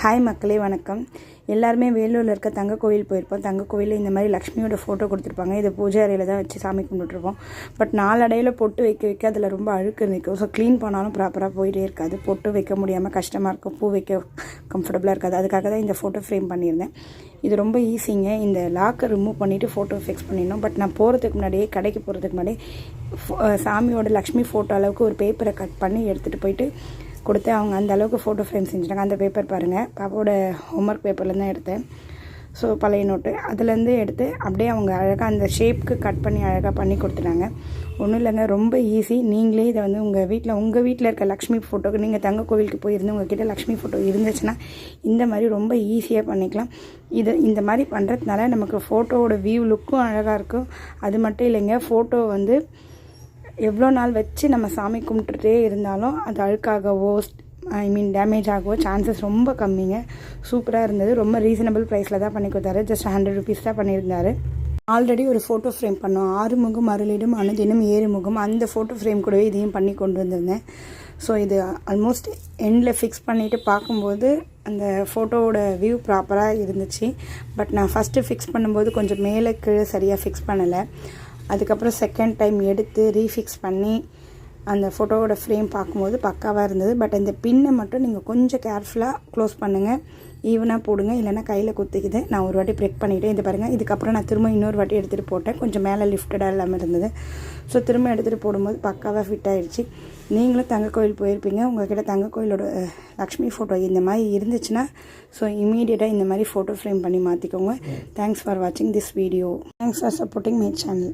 Hi மக்களே வணக்கம். எல்லாருமே வேலூரில் இருக்க தங்க கோவில் போயிருப்போம். தங்க கோவிலில் இந்த மாதிரி லக்ஷ்மியோட ஃபோட்டோ கொடுத்துருப்பாங்க. இதை பூஜை அறையில் தான் வச்சு சாமி கும்பிட்டுருப்போம். பட் நாளடைவில் பொட்டு வைக்க அதில் ரொம்ப அழுக்கு நிற்கும். ஸோ க்ளீன் பண்ணாலும் ப்ராப்பராக போயிட்டே இருக்காது. பொட்டு வைக்க முடியாமல் கஷ்டமாக இருக்கும், பூ வைக்க கம்ஃபர்டபுளாக இருக்காது. அதுக்காக தான் இந்த ஃபோட்டோ ஃப்ரேம் பண்ணியிருந்தேன். இது ரொம்ப ஈஸிங்க. இந்த லாக்கை ரிமூவ் பண்ணிவிட்டு ஃபோட்டோ ஃபிக்ஸ் பண்ணிடணும். பட் நான் போகிறதுக்கு முன்னாடியே, கடைக்கு போகிறதுக்கு முன்னாடியே சாமியோட லக்ஷ்மி ஃபோட்டோ அளவுக்கு ஒரு பேப்பரை கட் பண்ணி எடுத்துகிட்டு போயிட்டு கொடுத்து அவங்க அந்த அளவுக்கு ஃபோட்டோ ஃப்ரேம் செஞ்சுட்டாங்க. அந்த பேப்பர் பாருங்கள், பாப்பாவோட ஹோம்ஒர்க் பேப்பர்லேருந்து தான் எடுத்தேன். ஸோ பழைய நோட்டு அதுலேருந்து எடுத்து அப்படியே அவங்க அழகாக அந்த ஷேப்புக்கு கட் பண்ணி அழகாக பண்ணி கொடுத்துட்டாங்க. ஒன்றும் இல்லைங்க, ரொம்ப ஈஸி. நீங்களே இதை வந்து உங்கள் வீட்டில் இருக்க லக்ஷ்மி ஃபோட்டோக்கு, நீங்கள் தங்க கோவிலுக்கு போயிருந்து உங்கள்கிட்ட லக்ஷ்மி ஃபோட்டோ இருந்துச்சுன்னா இந்த மாதிரி ரொம்ப ஈஸியாக பண்ணிக்கலாம். இந்த மாதிரி பண்ணுறதுனால நமக்கு ஃபோட்டோவோட வியூ லுக்கும் அழகாக இருக்கும். அது மட்டும் இல்லைங்க, ஃபோட்டோ வந்து எவ்வளோ நாள் வச்சு நம்ம சாமி கும்பிட்டுட்டே இருந்தாலும் அது அழுக்காகவோ டேமேஜ் ஆகவோ சான்சஸ் ரொம்ப கம்மிங்க. சூப்பராக இருந்தது. ரொம்ப ரீசனபிள் ப்ரைஸில் தான் பண்ணி கொடுத்தாரு. ஜஸ்ட் 100 ருபீஸ் தான் பண்ணியிருந்தாரு. ஆல்ரெடி ஒரு ஃபோட்டோ ஃப்ரேம் பண்ணோம், 6 முகம் அருளிடும் அனுதினம் 7 முகம். அந்த ஃபோட்டோ ஃப்ரேம் கூடவே இதையும் பண்ணி கொண்டு வந்திருந்தேன். ஸோ இது ஆல்மோஸ்ட் எண்டில் ஃபிக்ஸ் பண்ணிவிட்டு பார்க்கும்போது அந்த ஃபோட்டோவோட வியூ ப்ராப்பராக இருந்துச்சு. பட் நான் ஃபஸ்ட்டு ஃபிக்ஸ் பண்ணும்போது கொஞ்சம் மேலே கீழே சரியாக ஃபிக்ஸ் பண்ணலை. அதுக்கப்புறம் செகண்ட் டைம் எடுத்து ரீஃபிக்ஸ் பண்ணி அந்த ஃபோட்டோவோட ஃப்ரேம் பார்க்கும்போது பக்காவாக இருந்தது. பட் இந்த பின்னை மட்டும் நீங்கள் கொஞ்சம் கேர்ஃபுல்லாக க்ளோஸ் பண்ணுங்கள், ஈவனாக போடுங்க, இல்லைனா கையில் குத்திக்குது. நான் ஒரு வாட்டி ப்ரெக் பண்ணிவிட்டேன். இது பாருங்கள், இதுக்கப்புறம் நான் திரும்ப இன்னொரு வாட்டி எடுத்துகிட்டு போட்டேன். கொஞ்சம் மேலே லிஃப்டடாக இல்லாமல் இருந்தது. ஸோ திரும்ப எடுத்துகிட்டு போடும்போது பக்காவாக ஃபிட் ஆகிடுச்சு. நீங்களும் தங்க கோயில் போயிருப்பீங்க, உங்கள்கிட்ட தங்க கோயிலோட லக்ஷ்மி ஃபோட்டோ இந்த மாதிரி இருந்துச்சுன்னா ஸோ இமீடியட்டாக இந்த மாதிரி ஃபோட்டோ ஃப்ரேம் பண்ணி மாற்றிக்கோங்க. தேங்க்ஸ் ஃபார் வாட்சிங் this video. Thanks for supporting my channel.